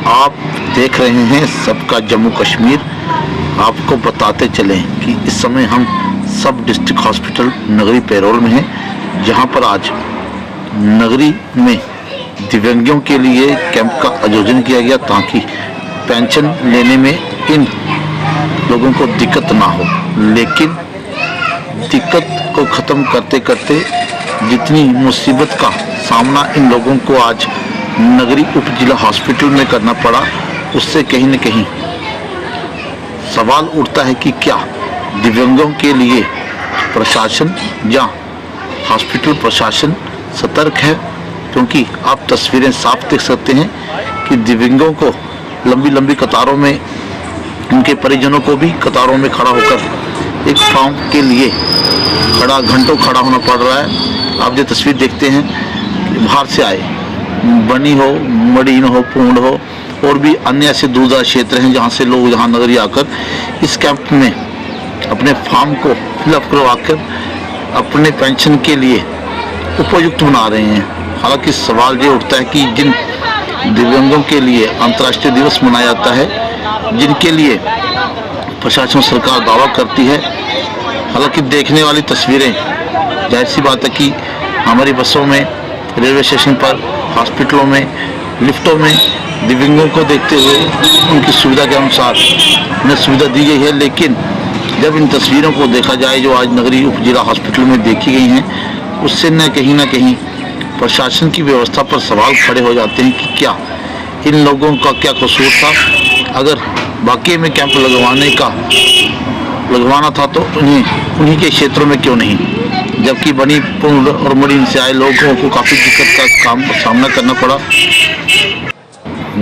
आप देख रहे हैं सबका जम्मू कश्मीर। आपको बताते चलें कि इस समय हम सब डिस्ट्रिक्ट हॉस्पिटल नगरी पेरोल में हैं, जहां पर आज नगरी में दिव्यांगों के लिए कैंप का आयोजन किया गया ताकि पेंशन लेने में इन लोगों को दिक्कत ना हो। लेकिन दिक्कत को ख़त्म करते करते जितनी मुसीबत का सामना इन लोगों को आज नगरी उप जिला हॉस्पिटल में करना पड़ा, उससे कहीं न कहीं सवाल उठता है कि क्या दिव्यांगों के लिए प्रशासन या हॉस्पिटल प्रशासन सतर्क है। क्योंकि आप तस्वीरें साफ देख सकते हैं कि दिव्यांगों को लंबी लंबी कतारों में, उनके परिजनों को भी कतारों में खड़ा होकर एक फॉर्म के लिए घंटों खड़ा होना पड़ रहा है। आप जो तस्वीर देखते हैं, बाहर से आए, बनी हो, मडीन हो, पूंड हो और भी अन्य ऐसे दूरदराज क्षेत्र हैं जहां से लोग यहाँ नगरी आकर इस कैंप में अपने फॉर्म को फिलअप करवाकर अपने पेंशन के लिए उपयुक्त बना रहे हैं। हालांकि सवाल ये उठता है कि जिन दिव्यांगों के लिए अंतर्राष्ट्रीय दिवस मनाया जाता है, जिनके लिए प्रशासन सरकार दावा करती है, हालांकि देखने वाली तस्वीरें जाहिर सी बात है कि हमारी बसों में, रेलवे स्टेशन पर, हॉस्पिटलों में, लिफ्टों में दिव्यांगों को देखते हुए उनकी सुविधा के अनुसार उन्हें सुविधा दी गई है। लेकिन जब इन तस्वीरों को देखा जाए जो आज नगरी उप जिला हॉस्पिटल में देखी गई हैं, उससे न कहीं प्रशासन की व्यवस्था पर सवाल खड़े हो जाते हैं कि क्या इन लोगों का क्या कसूर था। अगर वाकई में कैंप लगवाना था तो उन्हीं के क्षेत्रों में क्यों नहीं, जबकि बनी पुंड और मडीन से आए लोगों को काफ़ी दिक्कत का सामना करना पड़ा।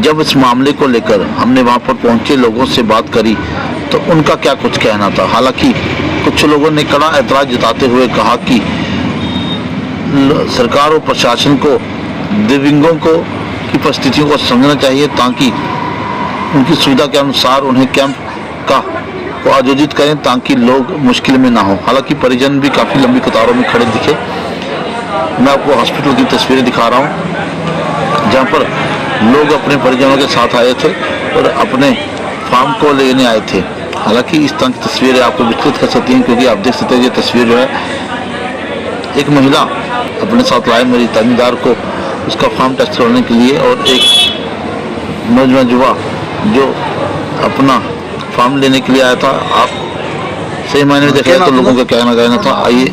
जब इस मामले को लेकर हमने वहां पर पहुंचे लोगों से बात करी तो उनका क्या कुछ कहना था। हालांकि कुछ लोगों ने कड़ा ऐतराज जताते हुए कहा कि सरकार और प्रशासन को दिव्यांगों की परिस्थितियों को समझना चाहिए ताकि उनकी सुविधा के अनुसार उन्हें कैंप को आयोजित करें ताकि लोग मुश्किल में ना हो। हालांकि परिजन भी काफ़ी लंबी कतारों में खड़े दिखे। मैं आपको हॉस्पिटल की तस्वीरें दिखा रहा हूं जहां पर लोग अपने परिजनों के साथ आए थे और अपने फार्म को लेने आए थे। हालांकि इस तरह की तस्वीरें आपको विचलित कर सकती हैं, क्योंकि आप देख सकते हैं ये तस्वीर जो है, एक महिला अपने साथ लाए मरीज तामीदार को उसका फार्म टेस्ट करने के लिए, और एक नौजवान युवा जो अपना फार्म लेने के लिए आया था। आप सही मायने में देखा तो लोगों का कहना था। आइए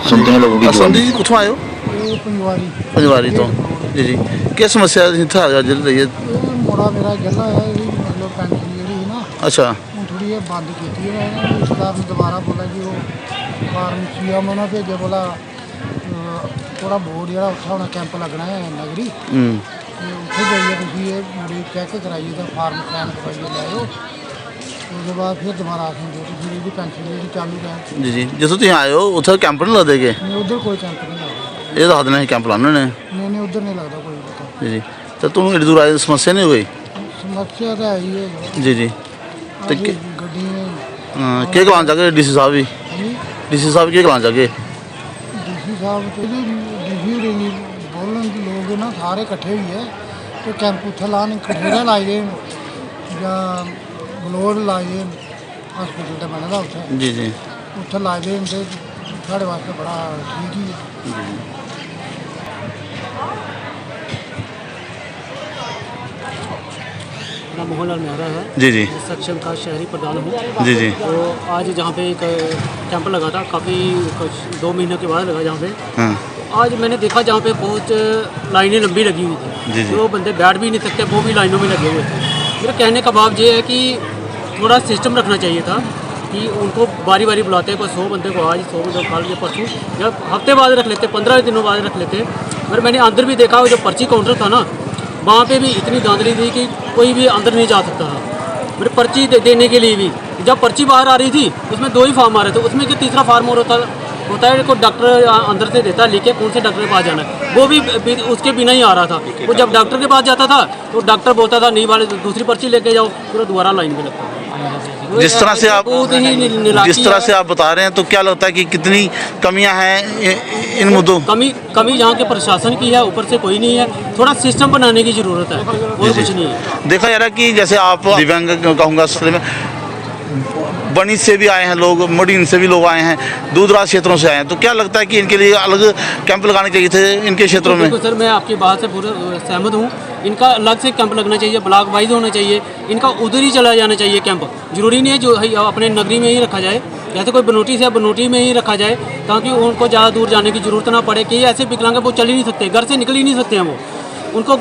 सुनते हैं लोगों की। जी कुछ आयो पंजवारी तो जी क्या समस्या जल रही है? मोड़ा मेरा जला है, मतलब पेंशन जी ना, अच्छा थोड़ी बंद की है। रिश्तेदार ने दोबारा बोला कि वो फार्म सीएम उन्होंने भेजे, बोला थोड़ा बोर्ड जो उत्थे कैंप लगना है नगरी, उत्थे जाइए तुम चेक कराइए तो फार्म साइन करवाइए लाओ। उसके बाद फिर दोबारा फिर पेंशन चालू है जी। जिसो तुम आए हो उधर कैंप नहीं लगते? उधर कोई कैंप नहीं लगता। ये दस दिन कैंप लाने ने? नहीं उधर नहीं लगता कोई जी। तो तुम एडी दूर आए, समस्या नहीं हुई? समस्या तो है ही है जी। तो गड्डी क्या कलान चाहे डीसी साहब भी? डीसी साहब क्या कलान चाहे? डीसी साहब डीसी बोलन लोग ना सारे इकट्ठे हुई है तो कैंप उत्थे लाने कठेरा लाई दे या गलोड लाई दे हॉस्पिटल तो बने दा उत्थे जी उत्थे लाई दे तो साढ़े वास्ते बड़ा ठीक ही है। मेरा मोहनलाल मेहरा है जी सक्षम का शहरी प्रधान हूँ जी। तो आज जहाँ पे एक कैंप लगा था, काफ़ी कुछ 2 महीनों के बाद लगा जहाँ पे। हाँ। आज मैंने देखा जहाँ पे बहुत लाइनें लंबी लगी हुई थी, जो बंदे बैठ भी नहीं सकते वो भी लाइनों में लगे हुए थे। मेरा कहने का भाव ये है कि थोड़ा सिस्टम रखना चाहिए था कि उनको बारी बारी बुलाते हैं, कोई 100 बंदे को आज, 100 बंदे को कल या परसों, जब हफ्ते बाद रख लेते, 15 दिनों बाद रख लेते। पर मैंने अंदर भी देखा, जो पर्ची काउंटर था ना, वहाँ पे भी इतनी धांधली थी कि कोई भी अंदर नहीं जा सकता था। मेरे पर्ची देने के लिए भी जब पर्ची बाहर आ रही थी उसमें 2 ही फॉर्म आ रहे थे, उसमें कि तीसरा फार्म और होता है को डॉक्टर अंदर से देता है लेके कौन से डॉक्टर के पास जाना है, वो भी उसके बिना ही आ रहा था। वो जब डॉक्टर के पास जाता था तो डॉक्टर बोलता था नहीं वाले दूसरी पर्ची लेके जाओ, पूरा दोबारा लाइन में लगता था। जिस तरह से आप बहुत ही निराली जिस तरह है। से आप बता रहे हैं तो क्या लगता है कि कितनी कमियां हैं इन मुद्दों? कमी यहाँ के प्रशासन की है, ऊपर से कोई नहीं है। थोड़ा सिस्टम बनाने की ज़रूरत है और कुछ नहीं है। देखा जा रहा है कि जैसे आप दिव्यांग कहूँगा सिलसिले में बनी से भी आए हैं लोग, मडीन से भी लोग आए हैं, दूर दराज क्षेत्रों से आए हैं, तो क्या लगता है कि इनके लिए अलग कैंप लगाने चाहिए थे इनके क्षेत्रों में? बिल्कुल सर, मैं आपकी बात से पूरा सहमत हूँ। इनका अलग से कैंप लगना चाहिए, ब्लॉक वाइज होना चाहिए, इनका उधर ही चला जाना चाहिए कैंप। जरूरी नहीं है जो अपने नगरी में ही रखा जाए, जैसे कोई बनोटी से बनोटी में ही रखा जाए, ताकि उनको ज़्यादा दूर जाने की ज़रूरत ना पड़े। कि ऐसे विकलांग वो चल ही नहीं सकते, घर से निकल ही नहीं सकते हैं वो। उनको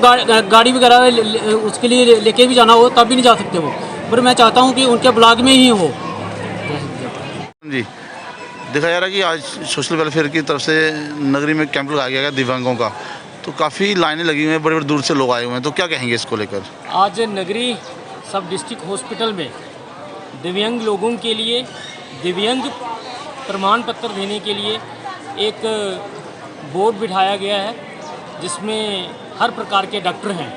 गाड़ी वगैरह उसके लिए लेके भी जाना हो तब भी नहीं जा सकते वो। पर मैं चाहता हूँ कि उनके ब्लॉक में ही हो। जी, देखा जा रहा है कि आज सोशल वेलफेयर की तरफ से नगरी में कैंप लगाया गया है दिव्यांगों का, तो काफ़ी लाइनें लगी हुई हैं, बड़े बड़े दूर से लोग आए हुए हैं, तो क्या कहेंगे इसको लेकर? आज नगरी सब डिस्ट्रिक्ट हॉस्पिटल में दिव्यांग लोगों के लिए दिव्यांग प्रमाण पत्र देने के लिए एक बोर्ड बिठाया गया है, जिसमें हर प्रकार के डॉक्टर हैं।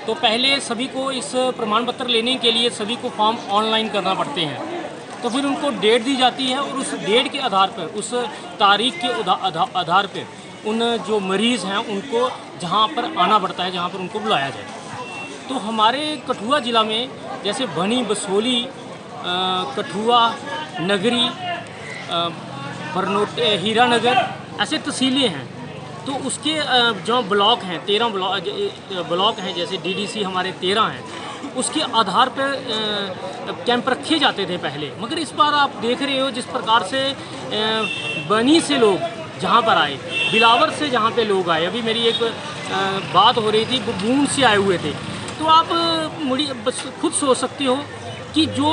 तो पहले सभी को इस प्रमाण पत्र लेने के लिए सभी को फॉर्म ऑनलाइन करना पड़ते हैं, तो फिर उनको डेट दी जाती है और उस डेट के आधार पर, उस तारीख के आधार पर उन जो मरीज़ हैं उनको जहां पर आना पड़ता है, जहां पर उनको बुलाया जाए। तो हमारे कठुआ ज़िला में जैसे बनी, बसोली, कठुआ, नगरी, बरनोटे, हीरानगर, ऐसे तहसीलें हैं। तो उसके जो ब्लॉक हैं, 13 ब्लॉक हैं, जैसे डीडीसी हमारे 13 हैं, उसके आधार पर कैंप रखे जाते थे पहले। मगर इस बार आप देख रहे हो जिस प्रकार से बनी से लोग जहाँ पर आए, बिलावर से जहाँ पे लोग आए, अभी मेरी एक बात हो रही थी, बूंद से आए हुए थे। तो आप बस खुद सोच सकते हो कि जो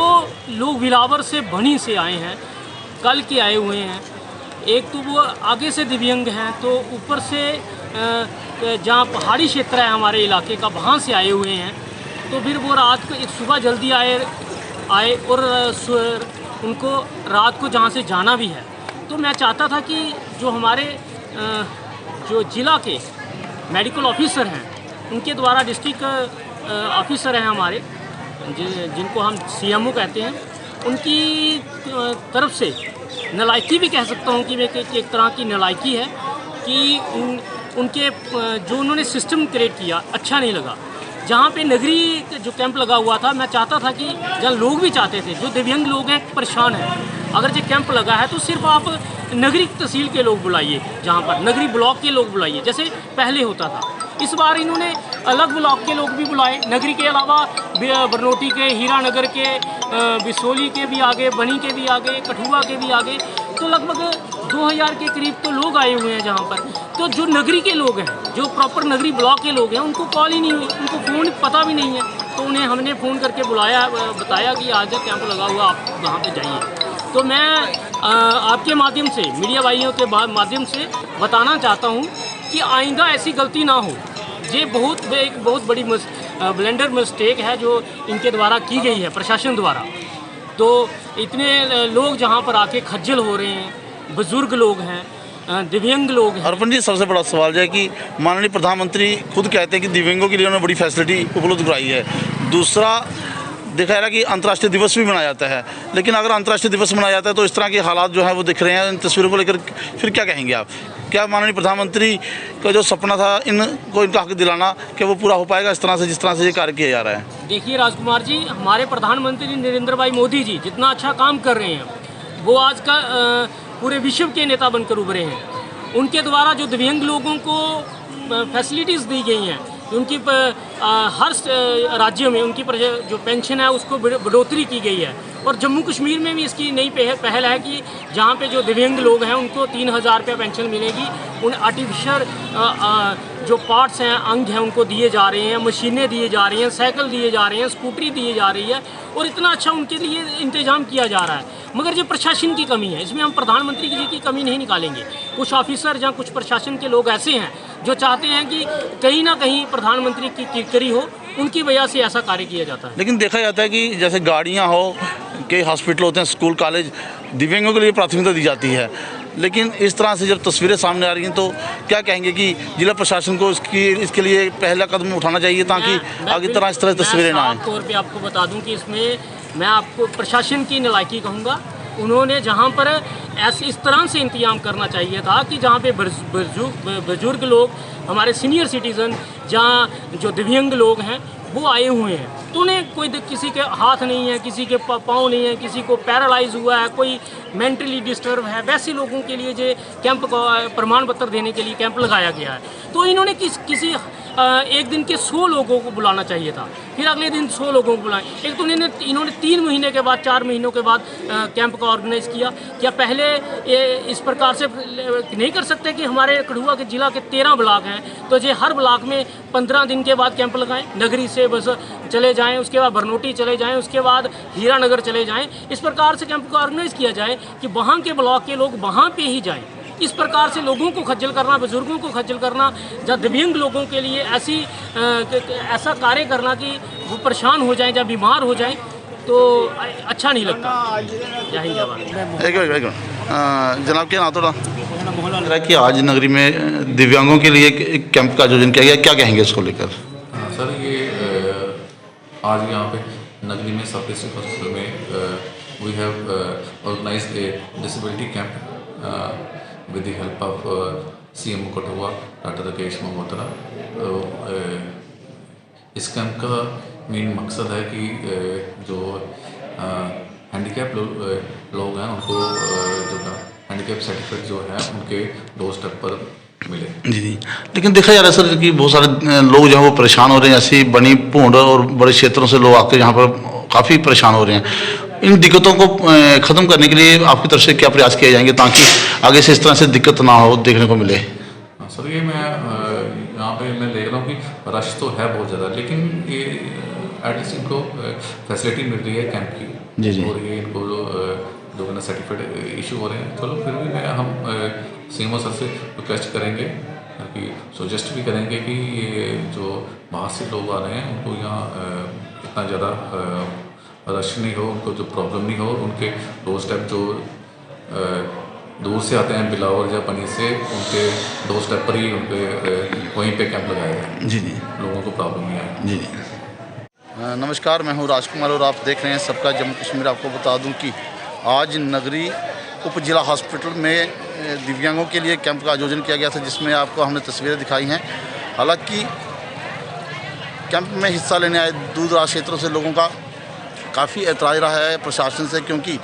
लोग बिलावर से बनी से आए हैं, कल के आए हुए हैं, एक तो वो आगे से दिव्यांग हैं, तो ऊपर से जहाँ पहाड़ी क्षेत्र है हमारे इलाके का, वहाँ से आए हुए हैं। तो फिर वो रात को एक सुबह जल्दी आए और उनको रात को जहाँ से जाना भी है। तो मैं चाहता था कि जो हमारे जो ज़िला के मेडिकल ऑफिसर हैं, उनके द्वारा डिस्ट्रिक्ट ऑफिसर हैं हमारे, जिनको हम सीएमओ कहते हैं, उनकी तरफ से नलायकी भी कह सकता हूँ कि एक तरह की नलायकी है कि उनके जो उन्होंने सिस्टम क्रिएट किया अच्छा नहीं लगा। जहाँ पे नगरी जो कैंप लगा हुआ था, मैं चाहता था कि जहाँ लोग भी चाहते थे, जो दिव्यांग लोग हैं, परेशान हैं, अगर जो कैंप लगा है तो सिर्फ आप नगरी तहसील के लोग बुलाइए, जहाँ पर नगरी ब्लॉक के लोग बुलाइए, जैसे पहले होता था। इस बार इन्होंने अलग ब्लॉक के लोग भी बुलाए, नगरी के अलावा बरनोटी के, हीरानगर के, बिसोली के भी आगे, बनी के भी आगे, कठुआ के भी आगे, तो लगभग 2000 के करीब तो लोग आए हुए हैं जहाँ पर। तो जो नगरी के लोग हैं, जो प्रॉपर नगरी ब्लॉक के लोग हैं, उनको कॉल ही नहीं हुई, उनको फ़ोन पता भी नहीं है। तो उन्हें हमने फ़ोन करके बुलाया, बताया कि आज कैंप लगा हुआ, आप वहाँ पे जाइए। तो मैं आपके माध्यम से, मीडिया भाइयों के माध्यम से बताना चाहता हूँ कि आइंदा ऐसी गलती ना हो। ये एक बहुत बड़ी ब्लेंडर मिस्टेक है जो इनके द्वारा की गई है, प्रशासन द्वारा। तो इतने लोग जहाँ पर आके खज्जल हो रहे हैं, बुजुर्ग लोग हैं, दिव्यांग लोग हैं। अर्पण जी, सबसे बड़ा सवाल है कि माननीय प्रधानमंत्री खुद कहते हैं कि दिव्यांगों के लिए उन्होंने बड़ी फैसिलिटी उपलब्ध कराई है। दूसरा, देखा जा रहा है कि अंतर्राष्ट्रीय दिवस भी मनाया जाता है, लेकिन अगर अंतर्राष्ट्रीय दिवस मनाया जाता है तो इस तरह के हालात जो है वो दिख रहे हैं। इन तस्वीरों को लेकर फिर क्या कहेंगे आप? क्या माननीय प्रधानमंत्री का जो सपना था इनको इनका हक दिलाना, क्या वो पूरा हो पाएगा इस तरह से, जिस तरह से ये कार्य किया जा रहा है? देखिए राजकुमार जी, हमारे प्रधानमंत्री नरेंद्र भाई मोदी जी जितना अच्छा काम कर रहे हैं, वो आज का पूरे विश्व के नेता बनकर उभरे हैं। उनके द्वारा जो दिव्यांग लोगों को फैसिलिटीज़ दी गई हैं, उनकी हर राज्य में उनकी जो पेंशन है उसको बढ़ोतरी की गई है। और जम्मू कश्मीर में भी इसकी नई पहल है कि जहाँ पे जो दिव्यांग लोग हैं उनको 3000 रुपये पेंशन मिलेगी। उन आर्टिफिशियल जो पार्ट्स हैं, अंग हैं, उनको दिए जा रहे हैं, मशीनें दिए जा रही हैं, साइकिल दिए जा रही हैं, स्कूटरी दिए जा रही है, और इतना अच्छा उनके लिए इंतज़ाम किया जा रहा है। मगर जो प्रशासन की कमी है, इसमें हम प्रधानमंत्री जी की कमी नहीं निकालेंगे। कुछ ऑफिसर या कुछ प्रशासन के लोग ऐसे हैं जो चाहते हैं कि कहीं ना कहीं प्रधानमंत्री की किरकिरी हो, उनकी वजह से ऐसा कार्य किया जाता है। लेकिन देखा जाता है कि जैसे गाड़ियाँ हो, कई हॉस्पिटल होते हैं, स्कूल कॉलेज, दिव्यांगों के लिए प्राथमिकता दी जाती है। लेकिन इस तरह से जब तस्वीरें सामने आ रही हैं तो क्या कहेंगे कि जिला प्रशासन को इसके लिए पहला कदम उठाना चाहिए ताकि आगे तरह इस तरह तस्वीरें ना आएँ? तौर पे आपको बता दूं कि इसमें मैं आपको प्रशासन की नालायकी कहूँगा। उन्होंने जहाँ पर ऐसे इस तरह से इंतजाम करना चाहिए था कि जहाँ पे बुजुर्ग लोग, हमारे सीनियर सिटीज़न, जहाँ जो दिव्यांग लोग हैं वो आए हुए हैं, तो उन्हें कोई किसी के हाथ नहीं है, किसी के पाँव नहीं है, किसी को पैरालाइज हुआ है, कोई मेंटली डिस्टर्ब है, वैसे लोगों के लिए जो कैंप को प्रमाण पत्र देने के लिए कैंप लगाया गया है। तो इन्होंने किसी एक दिन के 100 लोगों को बुलाना चाहिए था, फिर अगले दिन 100 लोगों को बुलाएं। एक तो इन्होंने 3 महीने के बाद, 4 महीनों के बाद कैंप का ऑर्गेनाइज़ किया। क्या पहले इस प्रकार से नहीं कर सकते कि हमारे कठुआ के ज़िला के 13 ब्लॉक हैं, तो ये हर ब्लॉक में 15 दिन के बाद कैंप लगाएं, नगरी से बस चले जाएं, उसके बाद बरनोटी चले जाएं, उसके बाद हीरानगर चले जाएं। इस प्रकार से कैंप को ऑर्गेनाइज़ किया जाए कि वहाँ के ब्लॉक के लोग वहाँ पे ही जाएं। इस प्रकार से लोगों को खज्जल करना, बुजुर्गों को खज्जल करना, या दिव्यांग लोगों के लिए ऐसा कार्य करना कि वो परेशान हो जाएं या बीमार हो जाएं, तो अच्छा नहीं लगता। जय हिंद, जय भारत। एक जनाब क्या नाम थोड़ा रहा कि आज नगरी में दिव्यांगों के लिए एक कैंप का आयोजन किया गया, क्या कहेंगे इसको लेकर? सर, ये आज यहाँ पे नगरी में सब डिस्ट्रिक्ट हॉस्पिटल में we have organised a disability camp with the help of CM Kathua doctor Rakesh Malhotra. इस कैंप का मेन मकसद है कि जो हैंडीकैप लोग हैं उनको जो हैंडीकैप सर्टिफिकेट जो है उनके डोर स्टेप पर मिले। जी, लेकिन देखा जा रहा है सर कि बहुत सारे लोग जो हैं वो परेशान हो रहे हैं। ऐसी बनी भूड और बड़े क्षेत्रों से लोग आकर यहाँ पर काफ़ी परेशान हो रहे हैं। इन दिक्कतों को ख़त्म करने के लिए आपकी तरफ से क्या प्रयास किए जाएंगे ताकि आगे से इस तरह से दिक्कत ना हो, देखने को मिले? सर, ये मैं यहाँ पे मैं देख रहा हूँ कि रश तो है बहुत ज़्यादा, लेकिन ये एटलीस्ट इनको फैसिलिटी मिल रही है कैंप की। जी। और ये इनको जो है सर्टिफिकेट इशू हो रहे हैं। चलो फिर भी हम CMO सर से रिक्वेस्ट करेंगे कि सजेस्ट भी करेंगे कि ये जो बाहर से लोग आ रहे हैं उनको यहाँ इतना ज़्यादा रश नहीं हो, उनको जो प्रॉब्लम नहीं हो, उनके डोर स्टेप जो दूर से आते हैं बिलावर या पनी से, उनके डोर स्टेप पर ही उनके वहीं पे कैंप लगाया है। जी, लोगों को प्रॉब्लम नहीं है। जी। नमस्कार, मैं हूँ राजकुमार और आप देख रहे हैं सबका जम्मू कश्मीर। आपको बता दूं कि आज नगरी उप जिला हॉस्पिटल में दिव्यांगों के लिए कैंप का आयोजन किया गया था, जिसमें आपको हमने तस्वीरें दिखाई हैं। हालांकि कैंप में हिस्सा लेने आए दूर दराज क्षेत्रों से लोगों का काफ़ी एतराज़ रहा है प्रशासन से, क्योंकि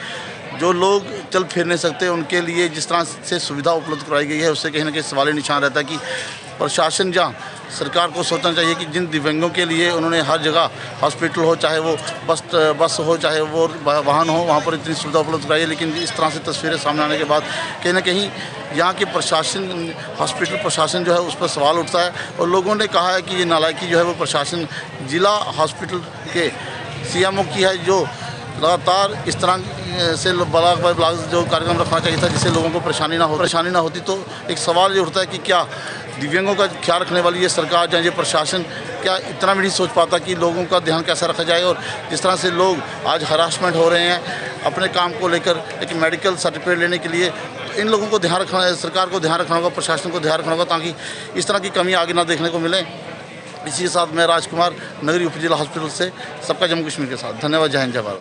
जो लोग चल फिर नहीं सकते उनके लिए जिस तरह से सुविधा उपलब्ध कराई गई है, उससे कहीं ना कहीं सवाल निशान रहता है कि प्रशासन या सरकार को सोचना चाहिए कि जिन दिव्यांगों के लिए उन्होंने हर जगह हॉस्पिटल हो, चाहे वो बस हो, चाहे वो वाहन हो, वहाँ पर इतनी सुविधा उपलब्ध कराई है। लेकिन इस तरह से तस्वीरें सामने आने के बाद कहीं ना कहीं यहाँ के प्रशासन, हॉस्पिटल प्रशासन जो है उस पर सवाल उठता है। और लोगों ने कहा है कि ये नालायकी जो है वो प्रशासन जिला हॉस्पिटल के CMO की है, जो लगातार इस तरह से ब्लॉक बाय ब्लॉक जो कार्यक्रम रखना चाहिए था जिससे लोगों को परेशानी ना होती। तो एक सवाल ये उठता है कि क्या दिव्यांगों का ख्याल रखने वाली ये सरकार या ये प्रशासन क्या इतना भी नहीं सोच पाता कि लोगों का ध्यान कैसा रखा जाए? और जिस तरह से लोग आज हरासमेंट हो रहे हैं अपने काम को लेकर, एक मेडिकल सर्टिफिकेट लेने के लिए, इन लोगों को ध्यान रखना है, सरकार को ध्यान रखना होगा, प्रशासन को ध्यान रखना होगा, ताकि इस तरह की कमी आगे ना देखने को मिले। इसी के साथ मैं राजकुमार, नगरी उप जिला हॉस्पिटल से सबका जम्मू कश्मीर के साथ। धन्यवाद। जय हिंद, जय भारत।